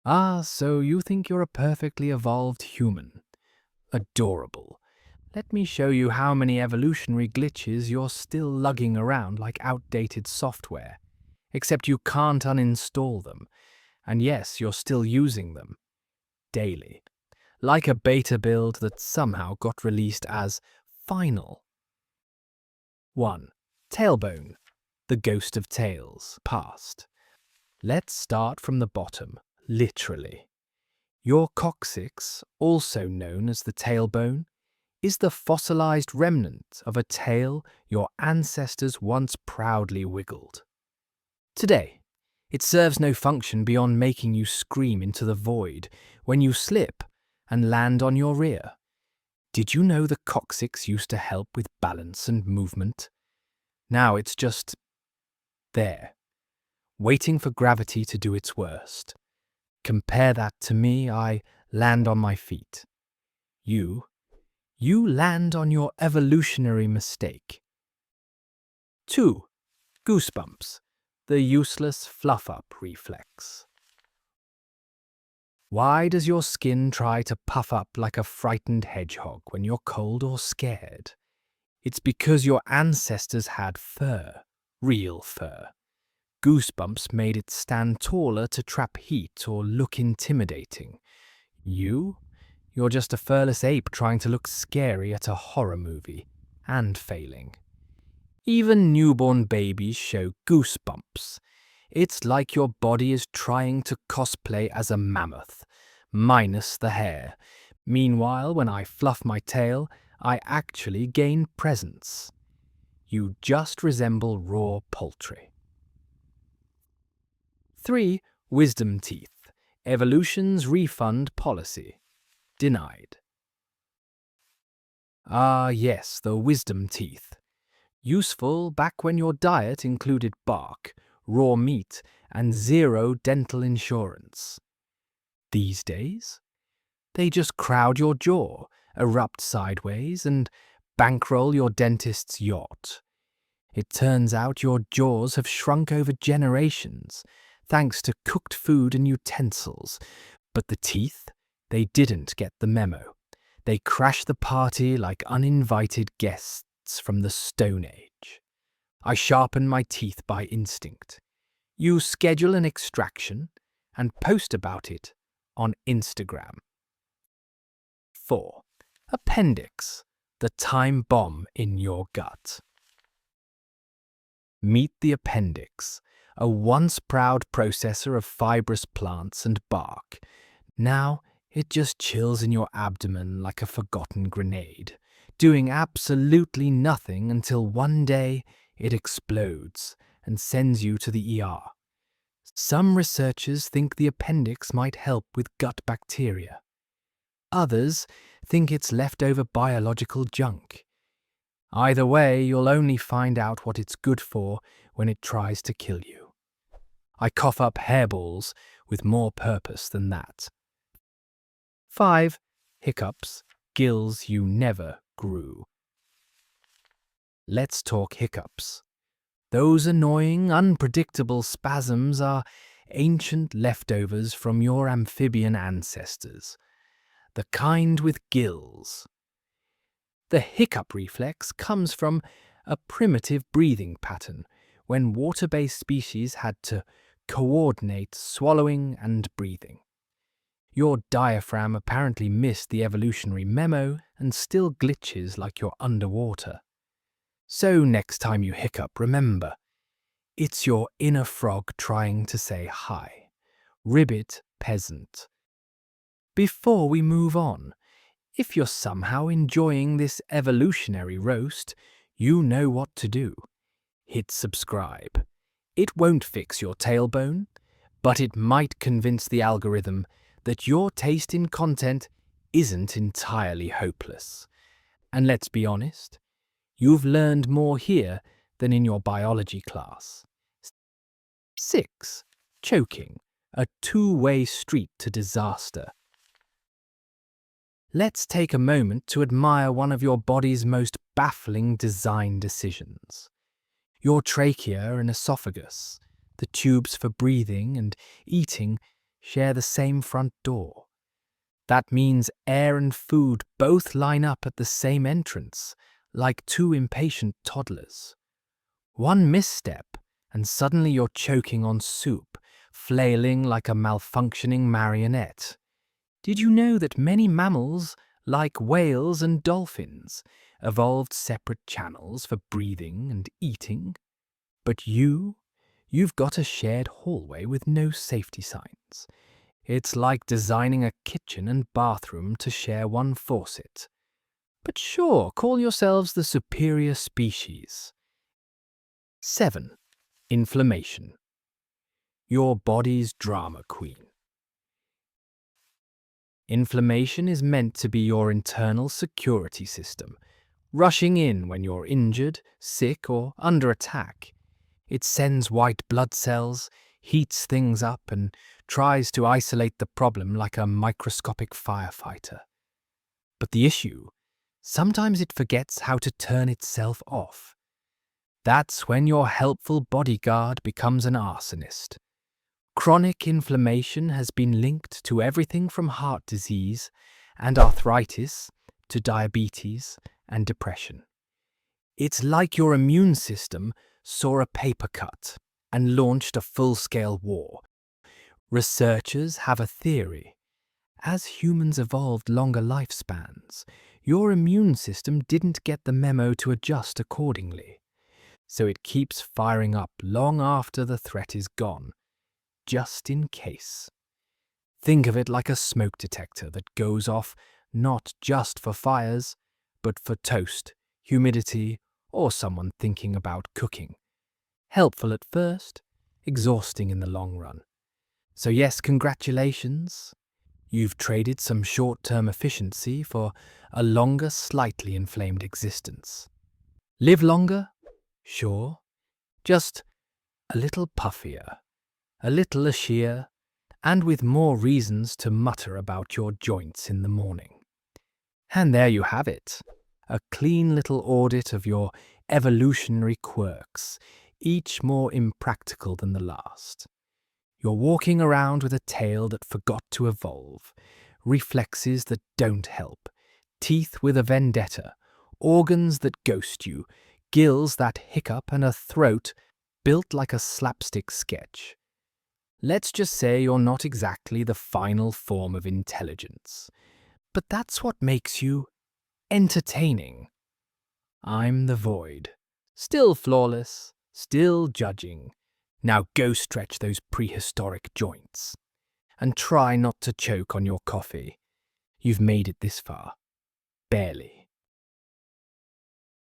Ah, so you think you're a perfectly evolved human. Adorable. Let me show you how many evolutionary glitches you're still lugging around like outdated software. Except you can't uninstall them. And yes, you're still using them. Daily. Like a beta build that somehow got released as final. 1. Tailbone. The Ghost of Tails. Past. Let's start from the bottom, literally. Your coccyx, also known as the tailbone, is the fossilized remnant of a tail your ancestors once proudly wiggled. Today, it serves no function beyond making you scream into the void when you slip and land on your rear. Did you know the coccyx used to help with balance and movement? Now it's just there, waiting for gravity to do its worst. Compare that to me, I land on my feet. You land on your evolutionary mistake. 2. Goosebumps, the useless fluff-up reflex. Why does your skin try to puff up like a frightened hedgehog when you're cold or scared? It's because your ancestors had fur, real fur. Goosebumps made it stand taller to trap heat or look intimidating. You're just a furless ape trying to look scary at a horror movie, and failing. Even newborn babies show goosebumps. It's like your body is trying to cosplay as a mammoth, minus the hair. Meanwhile, when I fluff my tail, I actually gain presence. You just resemble raw poultry. 3. Wisdom teeth. Evolution's refund policy. Denied. Ah, yes, the wisdom teeth. Useful back when your diet included bark, raw meat, and zero dental insurance. These days, they just crowd your jaw, erupt sideways, and bankroll your dentist's yacht. It turns out your jaws have shrunk over generations, thanks to cooked food and utensils. But the teeth, they didn't get the memo. They crash the party like uninvited guests from the Stone Age. I sharpen my teeth by instinct. You schedule an extraction and post about it on Instagram. 4. Appendix, the time bomb in your gut. Meet the appendix, a once proud processor of fibrous plants and bark. Now it just chills in your abdomen like a forgotten grenade, doing absolutely nothing until one day it explodes and sends you to the ER. Some researchers think the appendix might help with gut bacteria. Others think it's leftover biological junk. Either way, you'll only find out what it's good for when it tries to kill you. I cough up hairballs with more purpose than that. 5. Hiccups, gills you never grew. Let's talk hiccups. Those annoying, unpredictable spasms are ancient leftovers from your amphibian ancestors, the kind with gills. The hiccup reflex comes from a primitive breathing pattern when water-based species had to coordinate swallowing and breathing. Your diaphragm apparently missed the evolutionary memo and still glitches like you're underwater. So next time you hiccup, remember, it's your inner frog trying to say hi. Ribbit peasant. Before we move on, if you're somehow enjoying this evolutionary roast, you know what to do. Hit subscribe. It won't fix your tailbone, but it might convince the algorithm that your taste in content isn't entirely hopeless. And let's be honest, you've learned more here than in your biology class. 6. Choking, a two-way street to disaster. Let's take a moment to admire one of your body's most baffling design decisions. Your trachea and esophagus, the tubes for breathing and eating, share the same front door. That means air and food both line up at the same entrance, like two impatient toddlers. One misstep, and suddenly you're choking on soup, flailing like a malfunctioning marionette. Did you know that many mammals, like whales and dolphins, evolved separate channels for breathing and eating? But you've got a shared hallway with no safety signs. It's like designing a kitchen and bathroom to share one faucet. But sure, call yourselves the superior species. 7. Inflammation. Your body's drama queen. Inflammation is meant to be your internal security system, rushing in when you're injured, sick, or under attack. It sends white blood cells, heats things up, and tries to isolate the problem like a microscopic firefighter. But the issue, sometimes it forgets how to turn itself off. That's when your helpful bodyguard becomes an arsonist. Chronic inflammation has been linked to everything from heart disease and arthritis to diabetes and depression. It's like your immune system saw a paper cut and launched a full-scale war. Researchers have a theory. As humans evolved longer lifespans, your immune system didn't get the memo to adjust accordingly. So it keeps firing up long after the threat is gone, just in case. Think of it like a smoke detector that goes off not just for fires, but for toast, humidity, or someone thinking about cooking. Helpful at first, exhausting in the long run. So yes, congratulations. You've traded some short-term efficiency for a longer, slightly inflamed existence. Live longer? Sure. Just a little puffier, a little ashier, and with more reasons to mutter about your joints in the morning. And there you have it. A clean little audit of your evolutionary quirks, each more impractical than the last. You're walking around with a tail that forgot to evolve, reflexes that don't help, teeth with a vendetta, organs that ghost you, gills that hiccup, and a throat built like a slapstick sketch. Let's just say you're not exactly the final form of intelligence, but that's what makes you entertaining. I'm the void, still flawless, still judging. Now go stretch those prehistoric joints. And try not to choke on your coffee. You've made it this far. Barely.